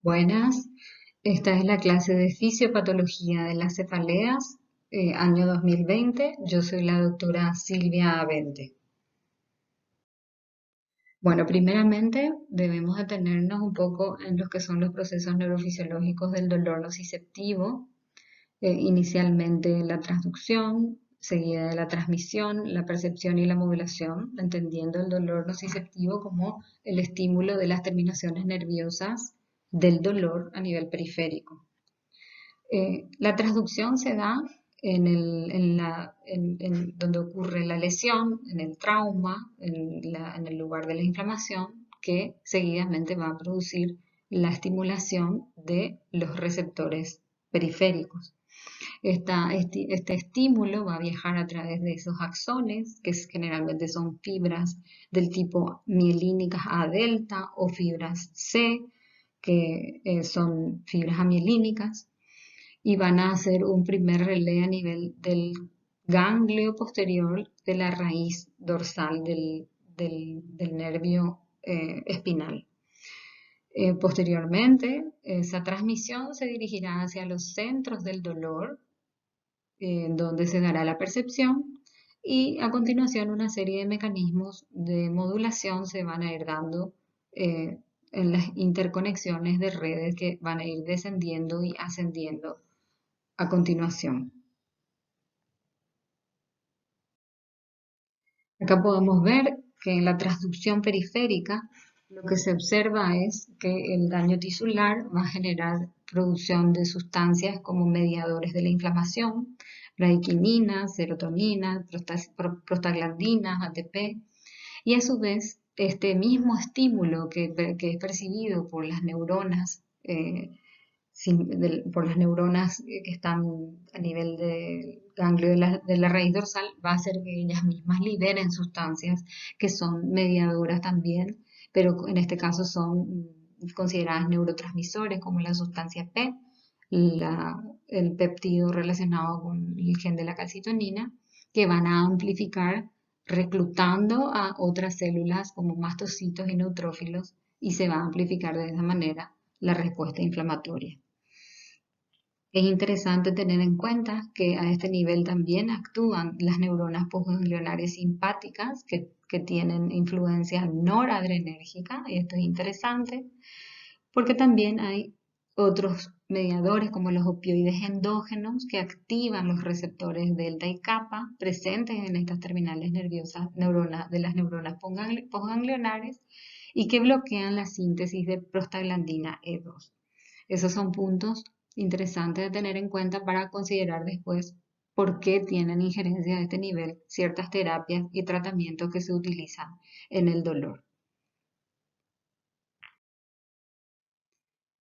Buenas, esta es la clase de fisiopatología de las cefaleas, año 2020. Yo soy la doctora Silvia Avente. Bueno, primeramente debemos detenernos un poco en lo que son los procesos neurofisiológicos del dolor nociceptivo. Inicialmente la transducción, seguida de la transmisión, la percepción y la modulación, entendiendo el dolor nociceptivo como el estímulo de las terminaciones nerviosas del dolor a nivel periférico. La transducción se da donde ocurre la lesión, en el trauma, en el lugar de la inflamación, que seguidamente va a producir la estimulación de los receptores periféricos. Este estímulo va a viajar a través de esos axones, que generalmente son fibras del tipo mielínicas A delta o fibras C, que son fibras amielínicas, y van a hacer un primer relé a nivel del ganglio posterior de la raíz dorsal del nervio espinal. Posteriormente, esa transmisión se dirigirá hacia los centros del dolor, donde se dará la percepción, y a continuación una serie de mecanismos de modulación se van a ir dando en las interconexiones de redes que van a ir descendiendo y ascendiendo a continuación. Acá podemos ver que en la transducción periférica lo que se observa es que el daño tisular va a generar producción de sustancias como mediadores de la inflamación, radiquinina, serotonina, prostaglandinas, ATP, y a su vez este mismo estímulo que es percibido por las neuronas por las neuronas que están a nivel del ganglio de la raíz dorsal, va a hacer que ellas mismas liberen sustancias que son mediadoras también, pero en este caso son consideradas neurotransmisores como la sustancia P, el péptido relacionado con el gen de la calcitonina, que van a amplificar reclutando a otras células como mastocitos y neutrófilos, y se va a amplificar de esa manera la respuesta inflamatoria. Es interesante tener en cuenta que a este nivel también actúan las neuronas postganglionares simpáticas que tienen influencia noradrenérgica, y esto es interesante porque también hay otros mediadores como los opioides endógenos que activan los receptores delta y kappa presentes en estas terminales nerviosas de las neuronas postganglionares y que bloquean la síntesis de prostaglandina E2. Esos son puntos interesantes de tener en cuenta para considerar después por qué tienen injerencia de este nivel ciertas terapias y tratamientos que se utilizan en el dolor.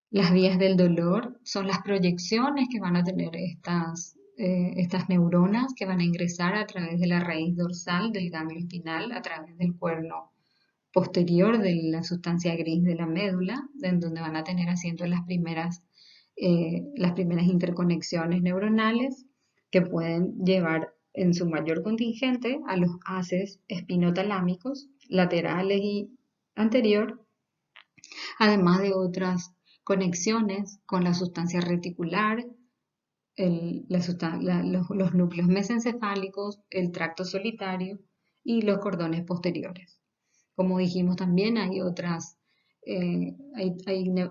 Las vías del dolor son las proyecciones que van a tener estas neuronas que van a ingresar a través de la raíz dorsal del ganglio espinal, a través del cuerno posterior de la sustancia gris de la médula, en donde van a tener asiento las primeras interconexiones neuronales que pueden llevar en su mayor contingente a los haces espinotalámicos laterales y anterior, además de otras conexiones con la sustancia reticular, los núcleos mesencefálicos, el tracto solitario y los cordones posteriores. Como dijimos también, hay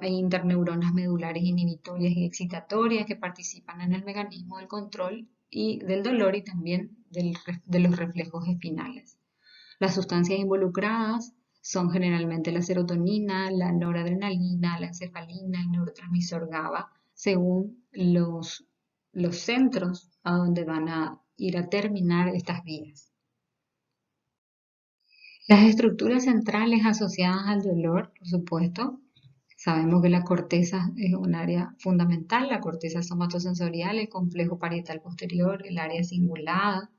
interneuronas medulares inhibitorias y excitatorias que participan en el mecanismo del control y del dolor y también de los reflejos espinales. Las sustancias involucradas son generalmente la serotonina, la noradrenalina, la encefalina, el neurotransmisor GABA, según los centros a donde van a ir a terminar estas vías. Las estructuras centrales asociadas al dolor, por supuesto, sabemos que la corteza es un área fundamental, la corteza somatosensorial, el complejo parietal posterior, el área cingulada,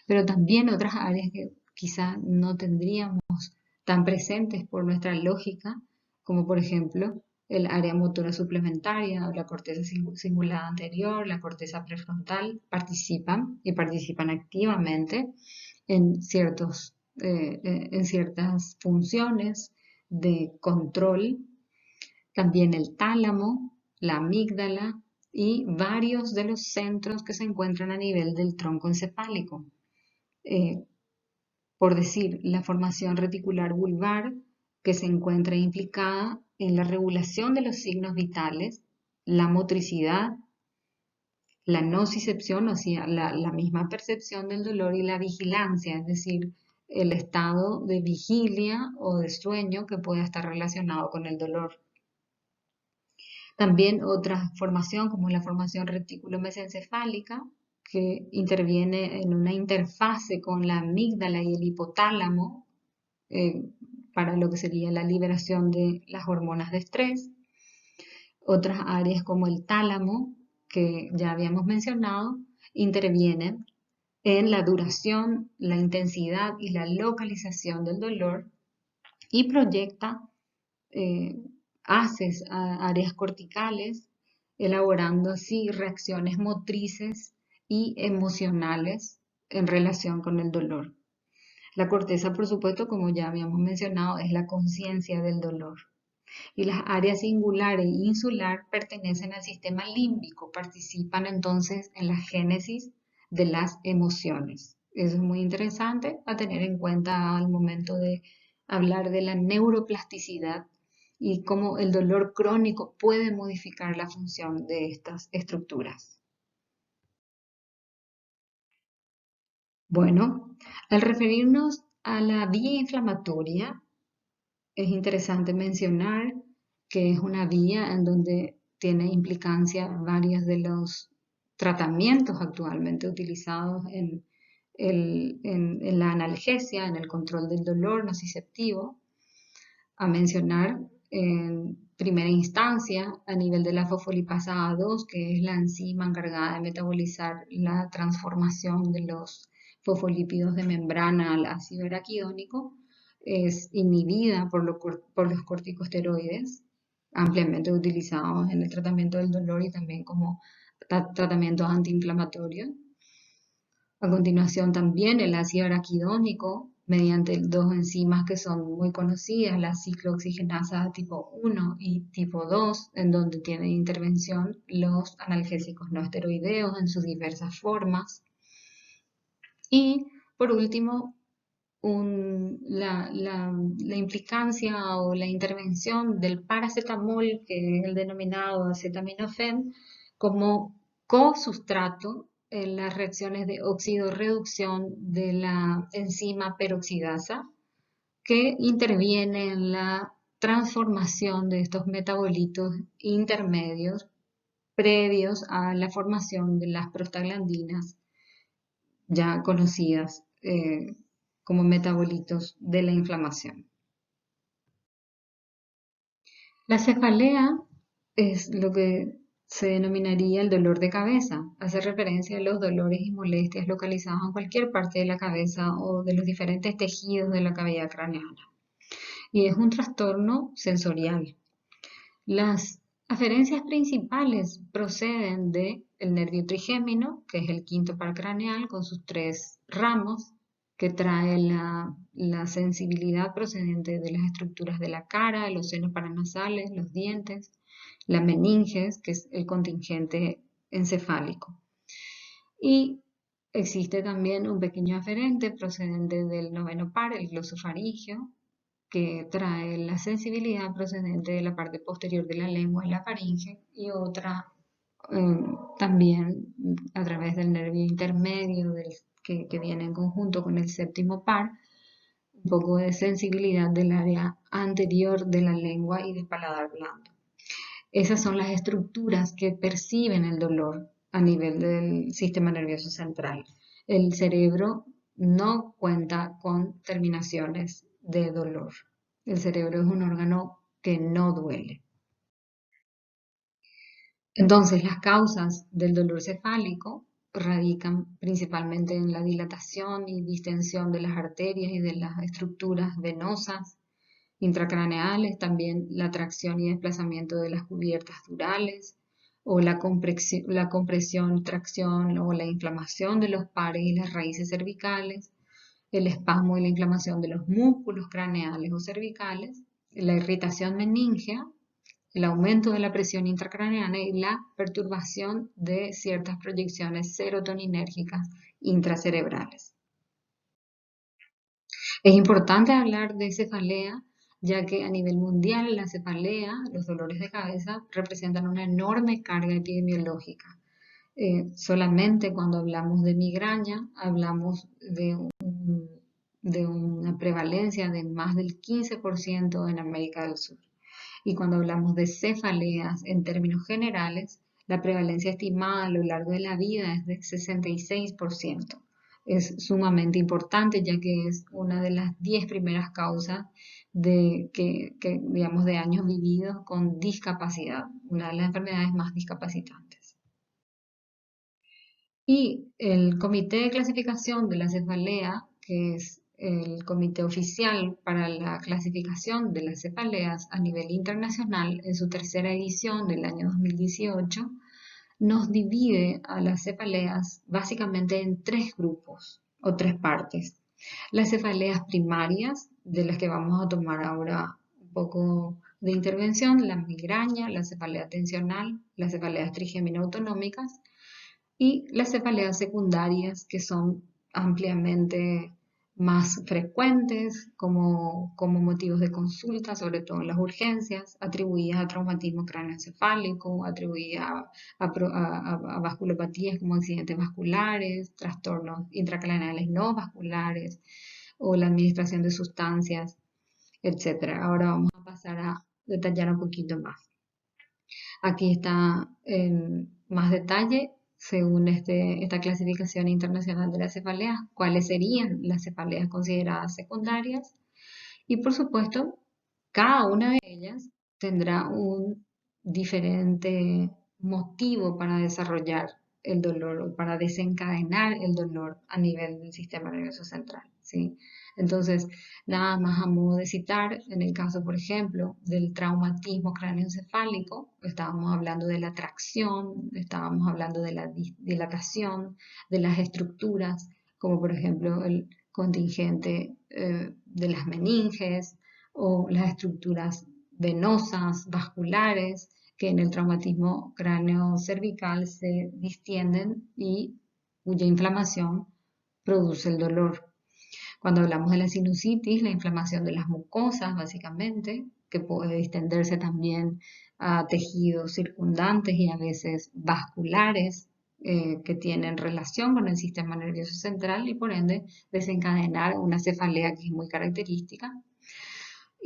pero también otras áreas que quizá no tendríamos tan presentes por nuestra lógica, como por ejemplo el área motora suplementaria o la corteza cingulada anterior, la corteza prefrontal, participan activamente en ciertas funciones de control también el tálamo, la amígdala y varios de los centros que se encuentran a nivel del tronco encefálico. Eh, por decir, la formación reticular vulvar, que se encuentra implicada en la regulación de los signos vitales, la motricidad, la nocicepción, o sea, la misma percepción del dolor y la vigilancia, es decir, el estado de vigilia o de sueño que puede estar relacionado con el dolor. También otra formación como la formación reticulomesencefálica, que interviene en una interfase con la amígdala y el hipotálamo eh, para lo que sería la liberación de las hormonas de estrés. Otras áreas como el tálamo, que ya habíamos mencionado, intervienen en la duración, la intensidad y la localización del dolor y proyecta eh, haces a áreas corticales, elaborando así reacciones motrices y emocionales en relación con el dolor. La corteza, por supuesto, como ya habíamos mencionado, es la conciencia del dolor. Y las áreas singular e insular pertenecen al sistema límbico, participan entonces en la génesis de las emociones. Eso es muy interesante a tener en cuenta al momento de hablar de la neuroplasticidad y cómo el dolor crónico puede modificar la función de estas estructuras. Bueno, al referirnos a la vía inflamatoria, es interesante mencionar que es una vía en donde tiene implicancia varios de los tratamientos actualmente utilizados en la analgesia, en el control del dolor nociceptivo, a mencionar en primera instancia a nivel de la fosfolipasa A2, que es la enzima encargada de metabolizar la transformación de los fosfolípidos de membrana al ácido araquidónico, es inhibida por los corticosteroides, ampliamente utilizados en el tratamiento del dolor y también como tratamiento antiinflamatorio. A continuación también el ácido araquidónico, mediante dos enzimas que son muy conocidas, la ciclooxigenasa tipo 1 y tipo 2, en donde tienen intervención los analgésicos no esteroideos en sus diversas formas. Y por último, la implicancia o la intervención del paracetamol, que es el denominado acetaminofén, como co-sustrato en las reacciones de oxidorreducción de la enzima peroxidasa, que interviene en la transformación de estos metabolitos intermedios previos a la formación de las prostaglandinas ya conocidas como metabolitos de la inflamación. La cefalea es lo que se denominaría el dolor de cabeza. Hace referencia a los dolores y molestias localizados en cualquier parte de la cabeza o de los diferentes tejidos de la cavidad craneana. Y es un trastorno sensorial. Las aferencias principales proceden del nervio trigémino, que es el quinto par craneal, con sus tres ramos, que trae la sensibilidad procedente de las estructuras de la cara, los senos paranasales, los dientes, la meninges, que es el contingente encefálico. Y existe también un pequeño aferente procedente del noveno par, el glosofaringeo, que trae la sensibilidad procedente de la parte posterior de la lengua y la faringe, y otra también a través del nervio intermedio que viene en conjunto con el séptimo par, un poco de sensibilidad del área anterior de la lengua y del paladar blando. Esas son las estructuras que perciben el dolor a nivel del sistema nervioso central. El cerebro no cuenta con terminaciones de dolor. El cerebro es un órgano que no duele. Entonces, las causas del dolor cefálico radican principalmente en la dilatación y distensión de las arterias y de las estructuras venosas intracraneales, también la tracción y desplazamiento de las cubiertas durales, o la compresión, tracción o la inflamación de los pares y las raíces cervicales, el espasmo y la inflamación de los músculos craneales o cervicales, la irritación meningea, el aumento de la presión intracraneana y la perturbación de ciertas proyecciones serotoninérgicas intracerebrales. Es importante hablar de cefalea, ya que a nivel mundial la cefalea, los dolores de cabeza, representan una enorme carga epidemiológica. Solamente cuando hablamos de migraña, hablamos de una prevalencia de más del 15% en América del Sur. Y cuando hablamos de cefaleas en términos generales, la prevalencia estimada a lo largo de la vida es de 66%. Es sumamente importante ya que es una de las 10 primeras causas digamos, de años vividos con discapacidad, una de las enfermedades más discapacitantes. Y el Comité de Clasificación de la Cefalea, que es el comité oficial para la clasificación de las cefaleas a nivel internacional, en su tercera edición del año 2018, nos divide a las cefaleas básicamente en tres grupos o tres partes. Las cefaleas primarias, de las que vamos a tomar ahora un poco de intervención, la migraña, la cefalea tensional, las cefaleas trigémino-autonómicas, y las cefaleas secundarias, que son ampliamente más frecuentes como motivos de consulta, sobre todo en las urgencias, atribuidas a traumatismo cráneoencefálico, atribuidas a vasculopatías como accidentes vasculares, trastornos intracraneales no vasculares o la administración de sustancias, etc. Ahora vamos a pasar a detallar un poquito más. Aquí está en más detalle, según esta clasificación internacional de las cefaleas, cuáles serían las cefaleas consideradas secundarias. Y por supuesto, cada una de ellas tendrá un diferente motivo para desarrollar el dolor o para desencadenar el dolor a nivel del sistema nervioso central, ¿sí? Entonces, nada más a modo de citar, en el caso, por ejemplo, del traumatismo cráneoencefálico, estábamos hablando de la tracción, estábamos hablando de la dilatación de las estructuras, como por ejemplo el contingente de las meninges o las estructuras venosas, vasculares, que en el traumatismo cráneo-cervical se distienden y cuya inflamación produce el dolor. Cuando hablamos de la sinusitis, la inflamación de las mucosas, básicamente, que puede extenderse también a tejidos circundantes y a veces vasculares, que tienen relación con el sistema nervioso central y por ende desencadenar una cefalea que es muy característica.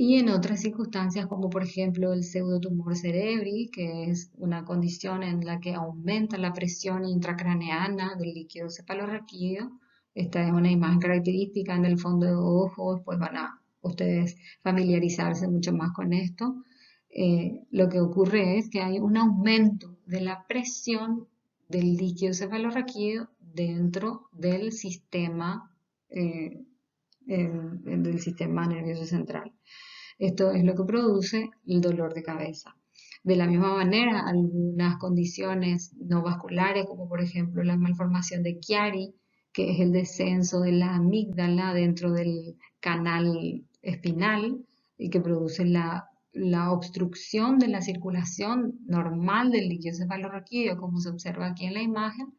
Y en otras circunstancias, como por ejemplo el pseudotumor cerebri, que es una condición en la que aumenta la presión intracraneana del líquido cefalorraquídeo. Esta es una imagen característica en el fondo de ojos, pues van a ustedes familiarizarse mucho más con esto. Lo que ocurre es que hay un aumento de la presión del líquido cefalorraquídeo dentro del sistema, del sistema nervioso central. Esto es lo que produce el dolor de cabeza. De la misma manera, algunas condiciones no vasculares, como por ejemplo la malformación de Chiari, que es el descenso de la amígdala dentro del canal espinal y que produce la obstrucción de la circulación normal del líquido cefalorraquídeo, como se observa aquí en la imagen,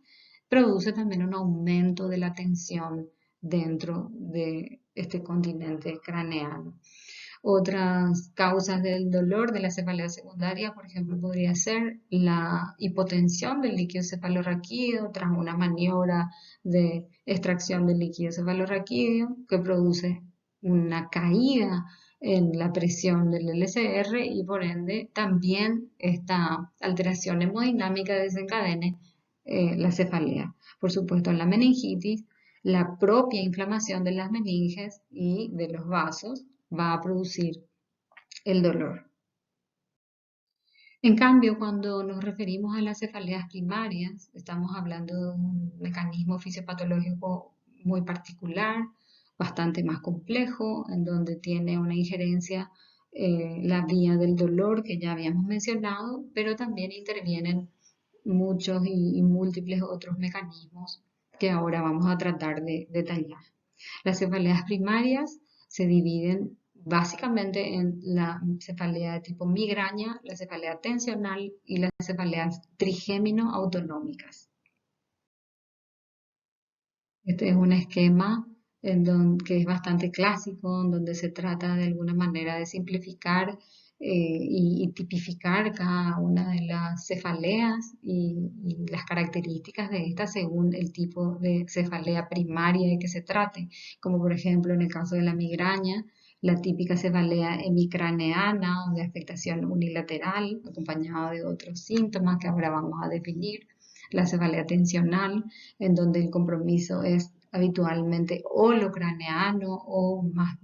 produce también un aumento de la tensión dentro de este continente craneano. Otras causas del dolor de la cefalea secundaria, por ejemplo, podría ser la hipotensión del líquido cefalorraquídeo tras una maniobra de extracción del líquido cefalorraquídeo que produce una caída en la presión del LCR y por ende también esta alteración hemodinámica desencadene la cefalea. Por supuesto, la meningitis, la propia inflamación de las meninges y de los vasos va a producir el dolor. En cambio, cuando nos referimos a las cefaleas primarias, estamos hablando de un mecanismo fisiopatológico muy particular, bastante más complejo, en donde tiene una injerencia la vía del dolor que ya habíamos mencionado, pero también intervienen muchos y múltiples otros mecanismos que ahora vamos a tratar de detallar. Las cefaleas primarias se dividen básicamente en la cefalea de tipo migraña, la cefalea tensional y las cefaleas trigémino-autonómicas. Este es un esquema que es bastante clásico, en donde se trata de alguna manera de simplificar y tipificar cada una de las cefaleas y las características de estas según el tipo de cefalea primaria de que se trate, como por ejemplo en el caso de la migraña, la típica cefalea hemicraneana o de afectación unilateral, acompañada de otros síntomas que ahora vamos a definir, la cefalea tensional, en donde el compromiso es habitualmente holocraneano o más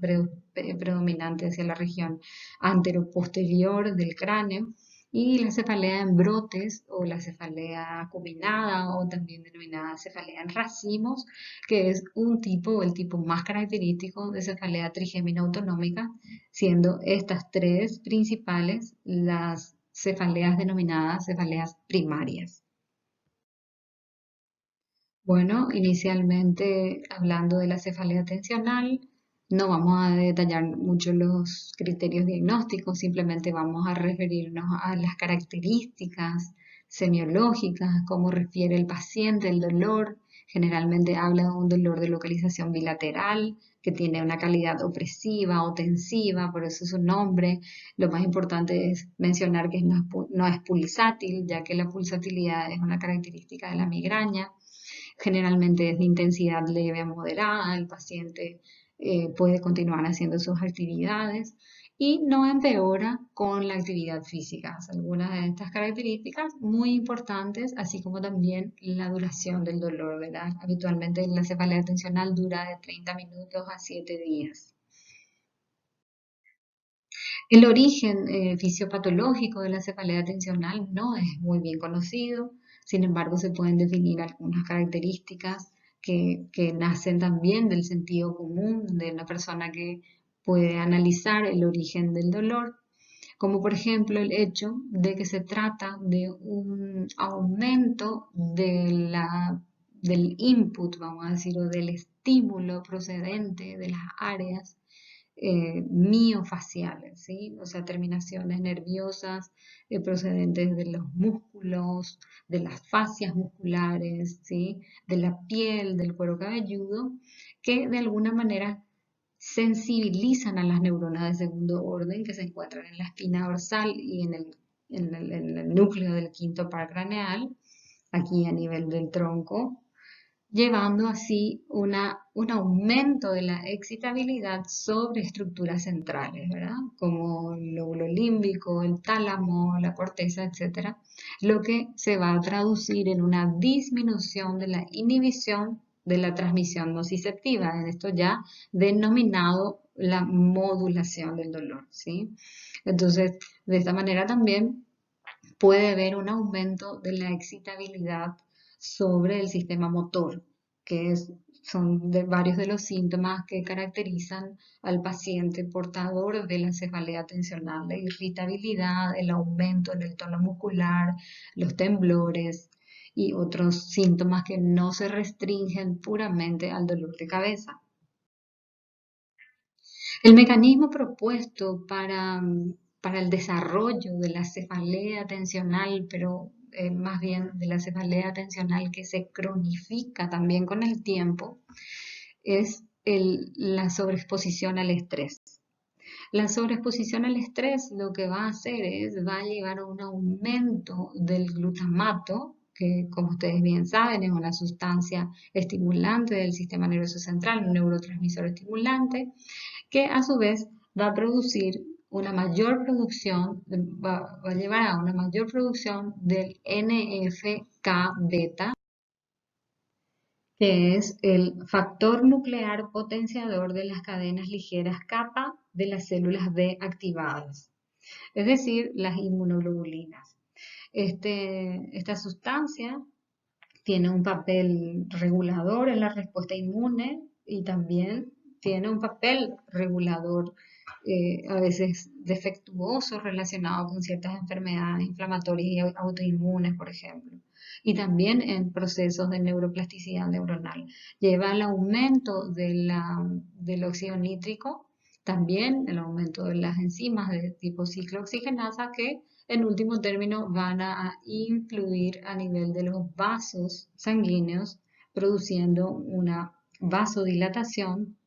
predominante hacia la región anteroposterior del cráneo, y la cefalea en brotes o la cefalea acuminada o también denominada cefalea en racimos, que es un tipo o el tipo más característico de cefalea trigémina autonómica, siendo estas tres principales las cefaleas denominadas cefaleas primarias. Bueno, inicialmente hablando de la cefalea tensional, no vamos a detallar mucho los criterios diagnósticos, simplemente vamos a referirnos a las características semiológicas, cómo refiere el paciente el dolor. Generalmente habla de un dolor de localización bilateral que tiene una calidad opresiva o tensiva, por eso su nombre. Lo más importante es mencionar que no es pulsátil, ya que la pulsatilidad es una característica de la migraña. Generalmente es de intensidad leve a moderada, el paciente puede continuar haciendo sus actividades y no empeora con la actividad física. Algunas de estas características muy importantes, así como también la duración del dolor, ¿verdad? Habitualmente la cefalea tensional dura de 30 minutos a 7 días. El origen fisiopatológico de la cefalea tensional no es muy bien conocido, sin embargo se pueden definir algunas características que nacen también del sentido común de una persona que puede analizar el origen del dolor, como por ejemplo el hecho de que se trata de un aumento del input, vamos a decir, o del estímulo procedente de las áreas miofaciales, ¿sí? O sea, terminaciones nerviosas procedentes de los músculos, de las fascias musculares, ¿sí? De la piel, del cuero cabelludo, que de alguna manera sensibilizan a las neuronas de segundo orden que se encuentran en la espina dorsal y en el núcleo del quinto par craneal, aquí a nivel del tronco, llevando así un aumento de la excitabilidad sobre estructuras centrales, ¿verdad? Como el lóbulo límbico, el tálamo, la corteza, etcétera, lo que se va a traducir en una disminución de la inhibición de la transmisión nociceptiva, en esto ya denominado la modulación del dolor, ¿sí? Entonces, de esta manera también puede haber un aumento de la excitabilidad sobre el sistema motor, son varios de los síntomas que caracterizan al paciente portador de la cefalea tensional, la irritabilidad, el aumento en el tono muscular, los temblores y otros síntomas que no se restringen puramente al dolor de cabeza. El mecanismo propuesto para el desarrollo de la cefalea tensional, pero más bien de la cefalea tensional que se cronifica también con el tiempo, es la sobreexposición al estrés. La sobreexposición al estrés lo que va a hacer va a llevar a un aumento del glutamato, que como ustedes bien saben es una sustancia estimulante del sistema nervioso central, un neurotransmisor estimulante, que a su vez va a producir una mayor producción, va a llevar a una mayor producción del NF-K beta, que es el factor nuclear potenciador de las cadenas ligeras kappa de las células B activadas, es decir, las inmunoglobulinas. Esta sustancia tiene un papel regulador en la respuesta inmune y también tiene un papel regulador a veces defectuoso relacionado con ciertas enfermedades inflamatorias y autoinmunes, por ejemplo. Y también en procesos de neuroplasticidad neuronal. Lleva al aumento del óxido nítrico También el aumento de las enzimas de tipo ciclooxigenasa que en último término van a influir a nivel de los vasos sanguíneos, produciendo una vasodilatación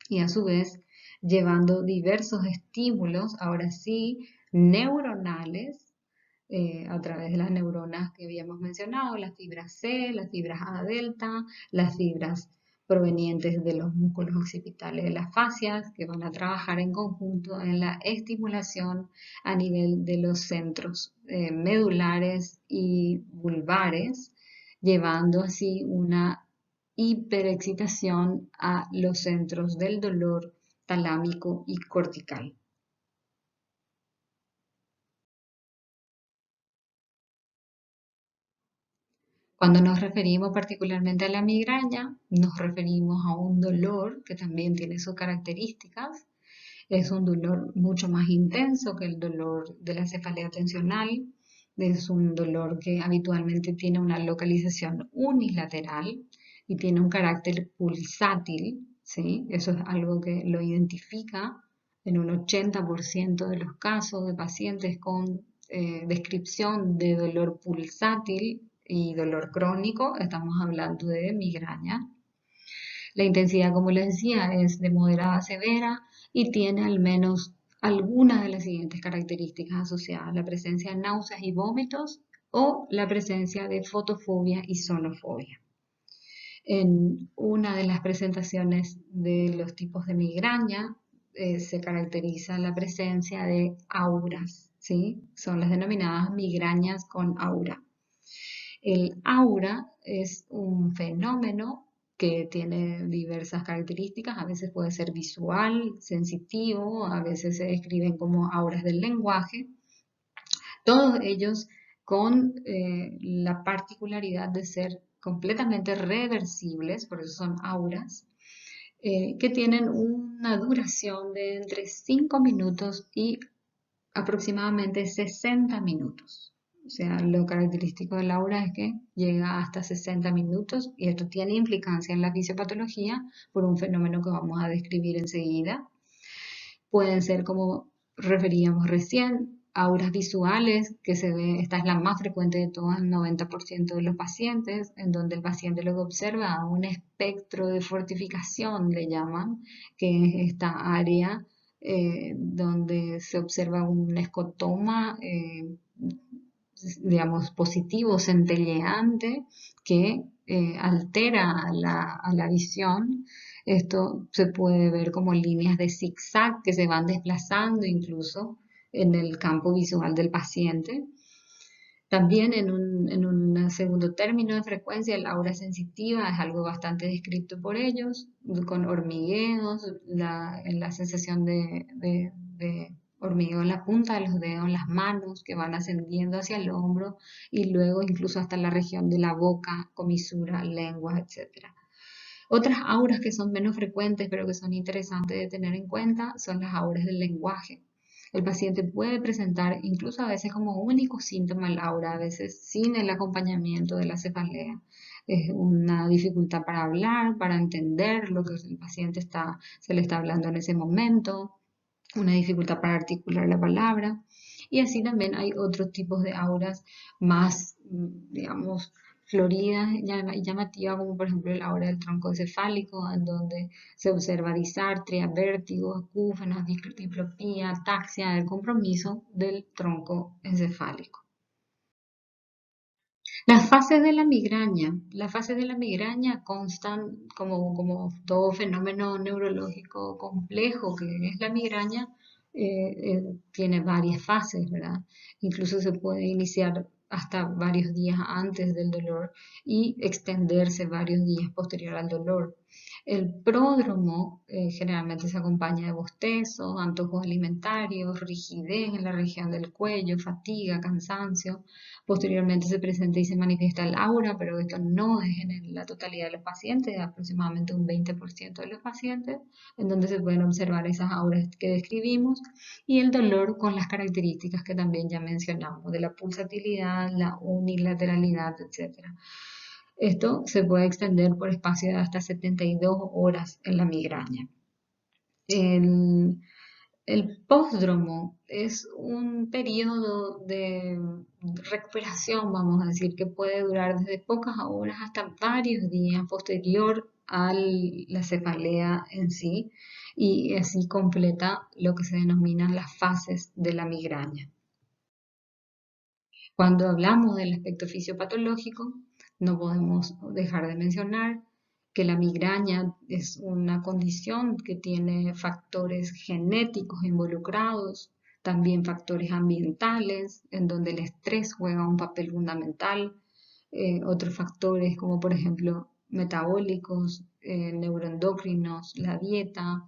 y a su vez llevando diversos estímulos, ahora sí, neuronales, a través de las neuronas que habíamos mencionado, las fibras C, las fibras A delta, las fibras provenientes de los músculos occipitales de las fascias, que van a trabajar en conjunto en la estimulación a nivel de los centros medulares y vulvares, llevando así una hiperexcitación a los centros del dolor talámico y cortical. Cuando nos referimos particularmente a la migraña, nos referimos a un dolor que también tiene sus características. Es un dolor mucho más intenso que el dolor de la cefalea tensional. Es un dolor que habitualmente tiene una localización unilateral y tiene un carácter pulsátil, ¿sí? Eso es algo que lo identifica en un 80% de los casos de pacientes con descripción de dolor pulsátil y dolor crónico. Estamos hablando de migraña. La intensidad, como les decía, es de moderada a severa y tiene al menos algunas de las siguientes características asociadas: la presencia de náuseas y vómitos o la presencia de fotofobia y sonofobia. En una de las presentaciones de los tipos de migraña se caracteriza la presencia de auras, ¿sí? Son las denominadas migrañas con aura. El aura es un fenómeno que tiene diversas características, a veces puede ser visual, sensitivo, a veces se describen como auras del lenguaje, todos ellos con la particularidad de ser completamente reversibles, por eso son auras, que tienen una duración de entre 5 minutos y aproximadamente 60 minutos. O sea, lo característico del aura es que llega hasta 60 minutos y esto tiene implicancia en la fisiopatología por un fenómeno que vamos a describir enseguida. Pueden ser, como referíamos recién, auras visuales, que se ve, esta es la más frecuente de todas, el 90% de los pacientes, en donde el paciente luego observa un espectro de fortificación, le llaman, que es esta área donde se observa un escotoma, digamos, positivo, centelleante, que altera a la visión. Esto se puede ver como líneas de zigzag que se van desplazando incluso en el campo visual del paciente. También en un segundo término de frecuencia, el aura sensitiva es algo bastante descrito por ellos, con hormigueos, en la sensación de hormigueo en la punta de los dedos, en las manos que van ascendiendo hacia el hombro y luego incluso hasta la región de la boca, comisura, lengua, etc. Otras auras que son menos frecuentes pero que son interesantes de tener en cuenta son las auras del lenguaje. El paciente puede presentar incluso a veces como único síntoma el aura, a veces sin el acompañamiento de la cefalea. Es una dificultad para hablar, para entender lo que el paciente se le está hablando en ese momento, una dificultad para articular la palabra. Y así también hay otros tipos de auras más, digamos, floridas y llamativas, como por ejemplo el aura del tronco encefálico, en donde se observa disartria, vértigo, acúfenas, diplopía, ataxia, el compromiso del tronco encefálico. Las fases de la migraña constan como todo fenómeno neurológico complejo que es la migraña, tiene varias fases, ¿verdad? Incluso se puede iniciar hasta varios días antes del dolor y extenderse varios días posterior al dolor. El pródromo generalmente se acompaña de bostezos, antojos alimentarios, rigidez en la región del cuello, fatiga, cansancio. Posteriormente se presenta y se manifiesta el aura, pero esto no es en la totalidad de los pacientes, aproximadamente un 20% de los pacientes, en donde se pueden observar esas auras que describimos, y el dolor con las características que también ya mencionamos, de la pulsatilidad, la unilateralidad, etc. Esto se puede extender por espacio de hasta 72 horas en la migraña. El El pósdromo es un periodo de recuperación, vamos a decir, que puede durar desde pocas horas hasta varios días posterior a la cefalea en sí, y así completa lo que se denominan las fases de la migraña. Cuando hablamos del aspecto fisiopatológico, no podemos dejar de mencionar que la migraña es una condición que tiene factores genéticos involucrados, también factores ambientales, en donde el estrés juega un papel fundamental, otros factores como por ejemplo metabólicos, neuroendocrinos, la dieta,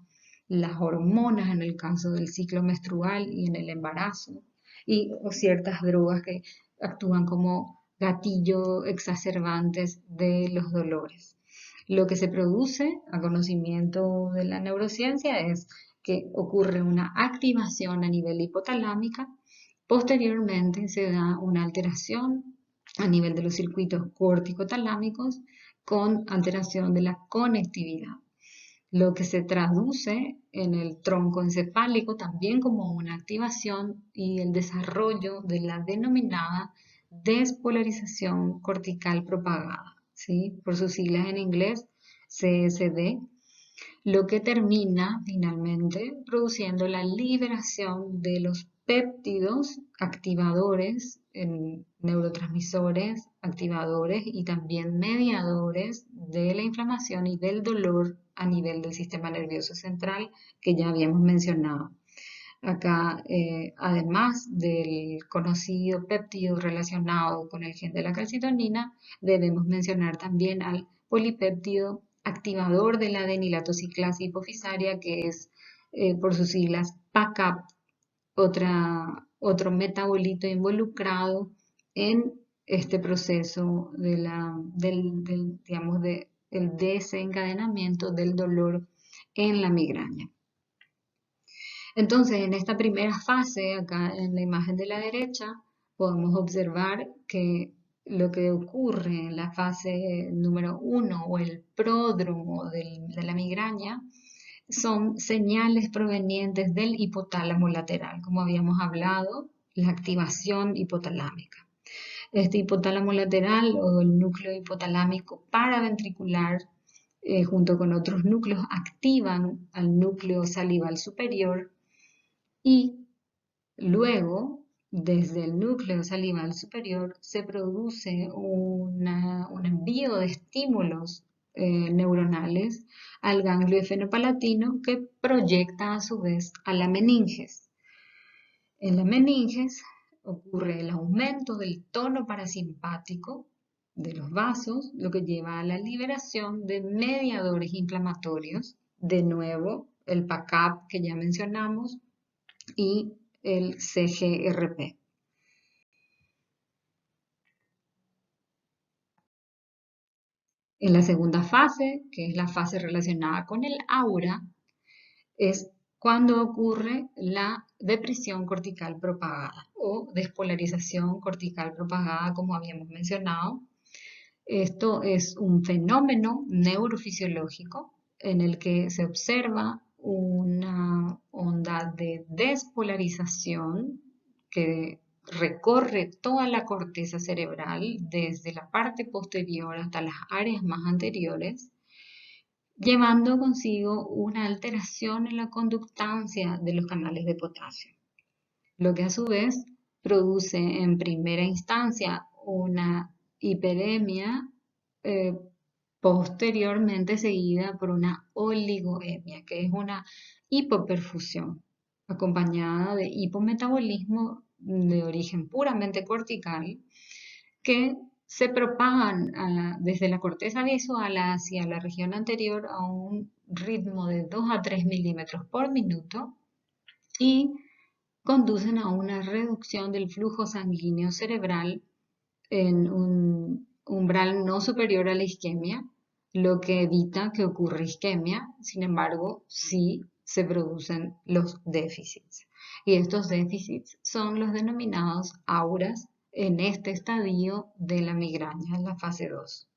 las hormonas en el caso del ciclo menstrual y en el embarazo, y o ciertas drogas que actúan como gatillo exacerbantes de los dolores. Lo que se produce a conocimiento de la neurociencia es que ocurre una activación a nivel hipotalámica, posteriormente se da una alteración a nivel de los circuitos córtico-talámicos con alteración de la conectividad, lo que se traduce en el tronco encefálico también como una activación y el desarrollo de la denominada despolarización cortical propagada, ¿sí? Por sus siglas en inglés, CSD, lo que termina finalmente produciendo la liberación de los péptidos activadores, neurotransmisores, activadores y también mediadores de la inflamación y del dolor a nivel del sistema nervioso central que ya habíamos mencionado. Acá, además del conocido péptido relacionado con el gen de la calcitonina, debemos mencionar también al polipéptido activador de la adenilatociclasa hipofisaria, que es, por sus siglas, PACAP, otro metabolito involucrado en este proceso digamos, el desencadenamiento del dolor en la migraña. Entonces, en esta primera fase, acá en la imagen de la derecha, podemos observar que lo que ocurre en la fase número 1 o el pródromo de la migraña son señales provenientes del hipotálamo lateral, como habíamos hablado, la activación hipotalámica. Este hipotálamo lateral o el núcleo hipotalámico paraventricular, junto con otros núcleos, activan al núcleo salival superior y luego, desde el núcleo salival superior, se produce un envío de estímulos neuronales al ganglio efenopalatino que proyecta a su vez a la meninges. En la meninges ocurre el aumento del tono parasimpático de los vasos, lo que lleva a la liberación de mediadores inflamatorios, de nuevo el PACAP que ya mencionamos, y el CGRP. En la segunda fase, que es la fase relacionada con el aura, es cuando ocurre la depresión cortical propagada o despolarización cortical propagada, como habíamos mencionado. Esto es un fenómeno neurofisiológico en el que se observa una onda de despolarización que recorre toda la corteza cerebral desde la parte posterior hasta las áreas más anteriores, llevando consigo una alteración en la conductancia de los canales de potasio, lo que a su vez produce en primera instancia una hiperemia, eh, posteriormente seguida por una oligoemia, que es una hipoperfusión acompañada de hipometabolismo de origen puramente cortical que se propagan desde la corteza visual hacia la región anterior a un ritmo de 2 a 3 milímetros por minuto y conducen a una reducción del flujo sanguíneo cerebral en un umbral no superior a la isquemia, lo que evita que ocurra isquemia. Sin embargo, sí se producen los déficits. Y estos déficits son los denominados auras en este estadio de la migraña, en la fase 2.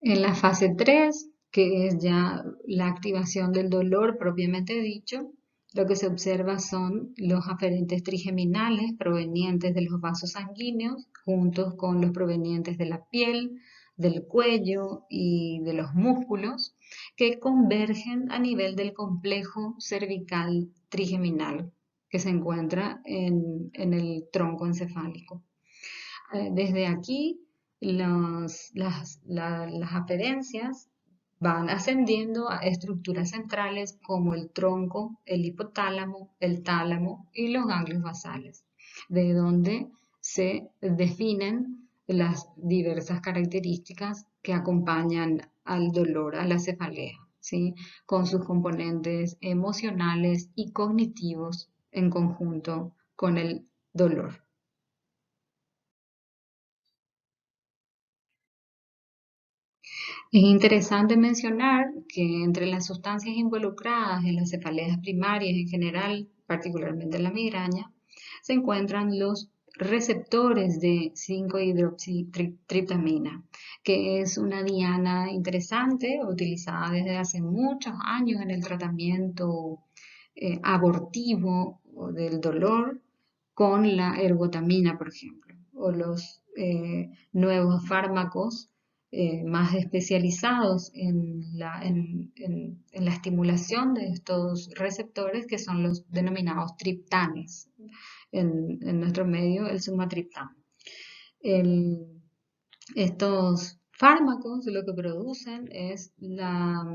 En la fase 3, que es ya la activación del dolor propiamente dicho, lo que se observa son los aferentes trigeminales provenientes de los vasos sanguíneos, juntos con los provenientes de la piel, del cuello y de los músculos, que convergen a nivel del complejo cervical trigeminal, que se encuentra en el tronco encefálico. Desde aquí, las aferencias van ascendiendo a estructuras centrales como el tronco, el hipotálamo, el tálamo y los ganglios basales, de donde se definen las diversas características que acompañan al dolor, a la cefalea, ¿sí? Con sus componentes emocionales y cognitivos en conjunto con el dolor. Es interesante mencionar que entre las sustancias involucradas en las cefaleas primarias en general, particularmente en la migraña, se encuentran los receptores de 5-hidroxitriptamina, que es una diana interesante utilizada desde hace muchos años en el tratamiento abortivo del dolor con la ergotamina, por ejemplo, o los nuevos fármacos más especializados en la estimulación de estos receptores, que son los denominados triptanes, en nuestro medio el sumatriptán. El- Estos fármacos lo que producen es la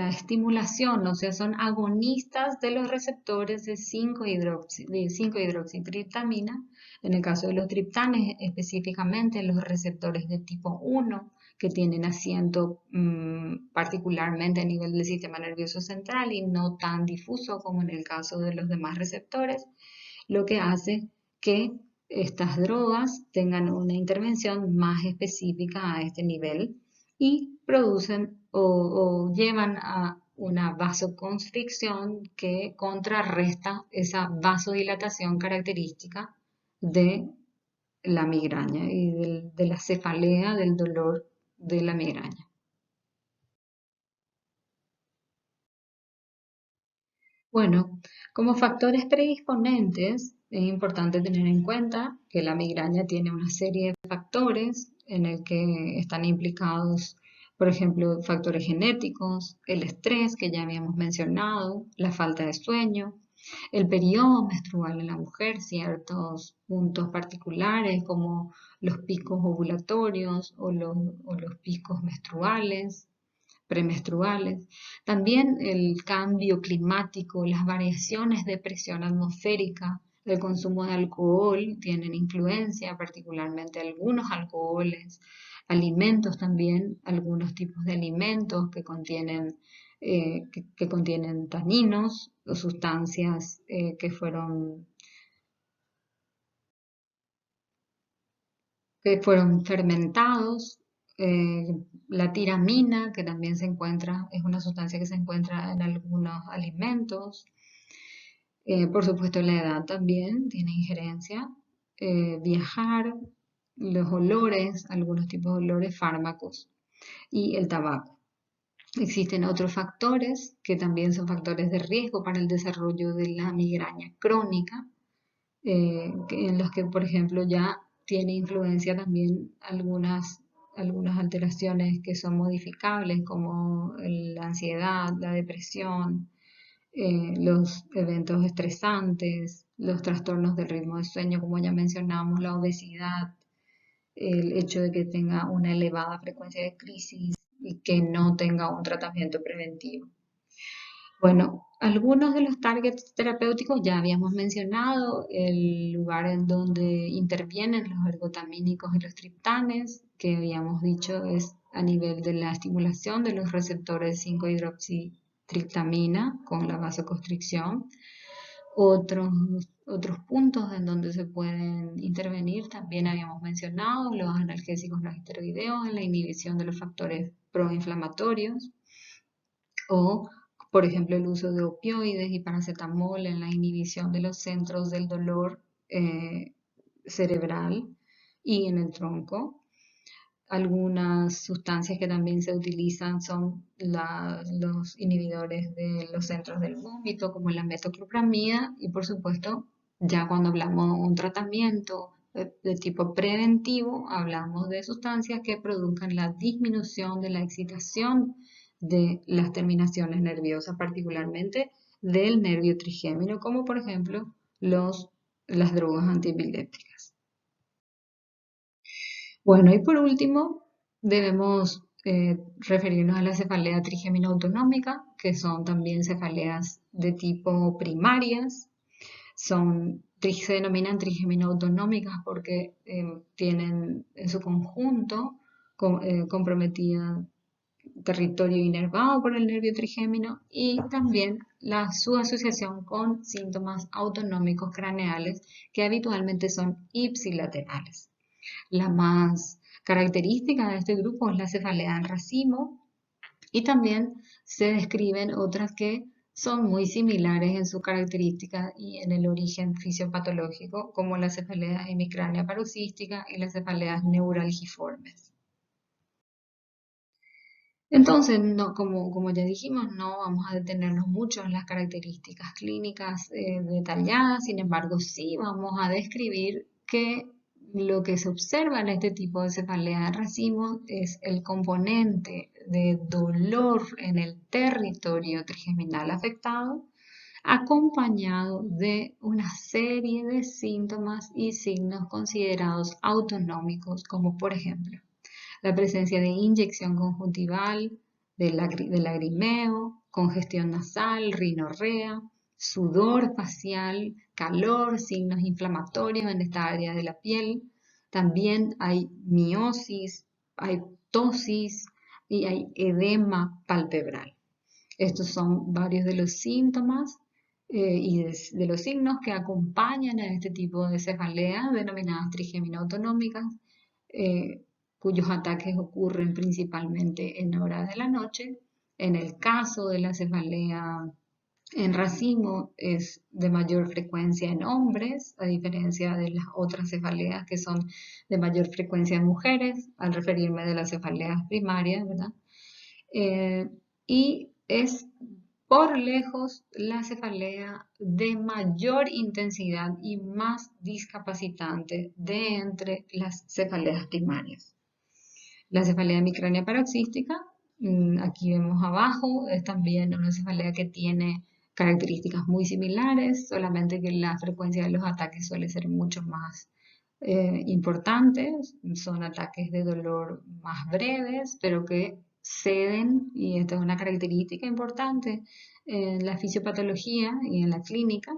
estimulación, o sea, son agonistas de los receptores de 5-hidroxitriptamina. En el caso de los triptanes, específicamente los receptores de tipo 1, que tienen asiento particularmente a nivel del sistema nervioso central y no tan difuso como en el caso de los demás receptores, lo que hace que estas drogas tengan una intervención más específica a este nivel y producen o llevan a una vasoconstricción que contrarresta esa vasodilatación característica de la migraña y de la cefalea, del dolor de la migraña. Bueno, como factores predisponentes, es importante tener en cuenta que la migraña tiene una serie de factores en el que están implicados, por ejemplo, factores genéticos, el estrés que ya habíamos mencionado, la falta de sueño, el periodo menstrual en la mujer, ciertos puntos particulares como los picos ovulatorios o los picos menstruales, premenstruales. También el cambio climático, las variaciones de presión atmosférica, el consumo de alcohol tienen influencia, particularmente algunos alcoholes, alimentos también, algunos tipos de alimentos que contienen taninos o sustancias que fueron fermentados, eh, la tiramina, que también se encuentra, es una sustancia que se encuentra en algunos alimentos. Por supuesto, la edad también tiene injerencia. Viajar, los olores, algunos tipos de olores, fármacos y el tabaco. Existen otros factores que también son factores de riesgo para el desarrollo de la migraña crónica, en los que, por ejemplo, ya tiene influencia también algunas alteraciones que son modificables, como la ansiedad, la depresión, los eventos estresantes, los trastornos del ritmo de sueño, como ya mencionamos, la obesidad, el hecho de que tenga una elevada frecuencia de crisis y que no tenga un tratamiento preventivo. Bueno, algunos de los targets terapéuticos ya habíamos mencionado, el lugar en donde intervienen los ergotamínicos y los triptanes, que habíamos dicho es a nivel de la estimulación de los receptores 5-hidroxitriptamina con la vasoconstricción. Otros, otros puntos en donde se pueden intervenir también habíamos mencionado los analgésicos no esteroideos en la inhibición de los factores proinflamatorios o, por ejemplo, el uso de opioides y paracetamol en la inhibición de los centros del dolor cerebral y en el tronco. Algunas sustancias que también se utilizan son los inhibidores de los centros del vómito, como la metoclopramida, y por supuesto, ya cuando hablamos de un tratamiento de tipo preventivo, hablamos de sustancias que produzcan la disminución de la excitación de las terminaciones nerviosas, particularmente del nervio trigémino, como por ejemplo las drogas antiepilépticas. Bueno, y por último, debemos referirnos a la cefalea trigémino autonómica, que son también cefaleas de tipo primarias. Se denominan trigémino autonómicas porque tienen en su conjunto comprometida territorio inervado por el nervio trigémino y también su asociación con síntomas autonómicos craneales que habitualmente son ipsilaterales. La más característica de este grupo es la cefalea en racimo y también se describen otras que son muy similares en su característica y en el origen fisiopatológico, como la cefalea hemicránea paroxística y las cefaleas neuralgiformes. Entonces, no, como ya dijimos, no vamos a detenernos mucho en las características clínicas detalladas, sin embargo, sí vamos a describir que lo que se observa en este tipo de cefalea de racimo es el componente de dolor en el territorio trigeminal afectado, acompañado de una serie de síntomas y signos considerados autonómicos, como por ejemplo la presencia de inyección conjuntival, de lagrimeo, congestión nasal, rinorrea, sudor facial, calor, signos inflamatorios en esta área de la piel. También hay miosis, hay tosis y hay edema palpebral. Estos son varios de los síntomas y de los signos que acompañan a este tipo de cefaleas denominadas trigémino-autonómicas, eh, cuyos ataques ocurren principalmente en horas de la noche. En el caso de la cefalea en racimo es de mayor frecuencia en hombres, a diferencia de las otras cefaleas que son de mayor frecuencia en mujeres, al referirme de las cefaleas primarias, ¿verdad? Y es por lejos la cefalea de mayor intensidad y más discapacitante de entre las cefaleas primarias. La cefalea hemicránea paroxística, aquí vemos abajo, es también una cefalea que tiene características muy similares, solamente que la frecuencia de los ataques suele ser mucho más importantes, son ataques de dolor más breves, pero que ceden, y esta es una característica importante en la fisiopatología y en la clínica,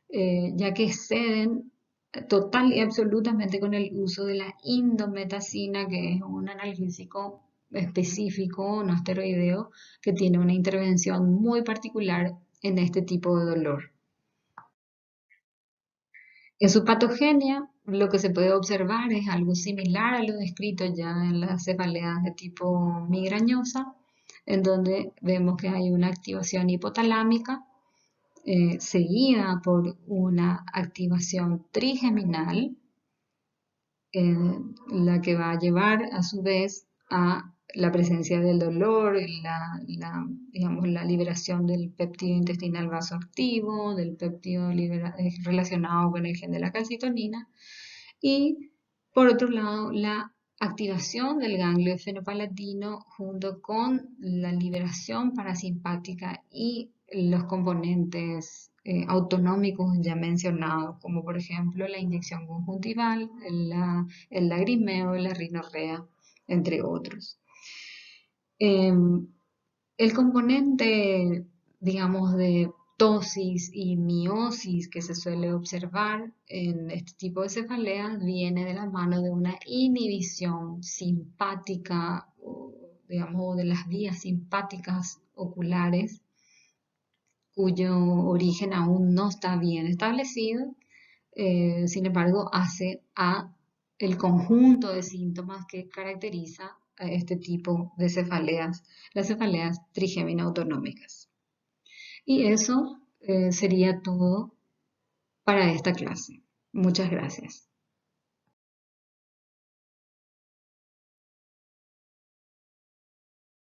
ya que ceden total y absolutamente con el uso de la indometacina, que es un analgésico específico, no esteroideo, que tiene una intervención muy particular en este tipo de dolor. En su patogenia, lo que se puede observar es algo similar a lo descrito ya en las cefaleas de tipo migrañosa, en donde vemos que hay una activación hipotalámica seguida por una activación trigeminal, la que va a llevar a su vez a la presencia del dolor, digamos, la liberación del péptido intestinal vasoactivo, del péptido relacionado con el gen de la calcitonina, y por otro lado la activación del ganglio fenopalatino junto con la liberación parasimpática y los componentes autonómicos ya mencionados, como por ejemplo la inyección conjuntival, el lagrimeo y la rinorrea, entre otros. El componente, digamos, de tosis y miosis que se suele observar en este tipo de cefaleas viene de la mano de una inhibición simpática, o, digamos, de las vías simpáticas oculares, cuyo origen aún no está bien establecido. Sin embargo, hace a el conjunto de síntomas que caracteriza a este tipo de cefaleas, las cefaleas trigémino autonómicas. Y eso sería todo para esta clase. Muchas gracias.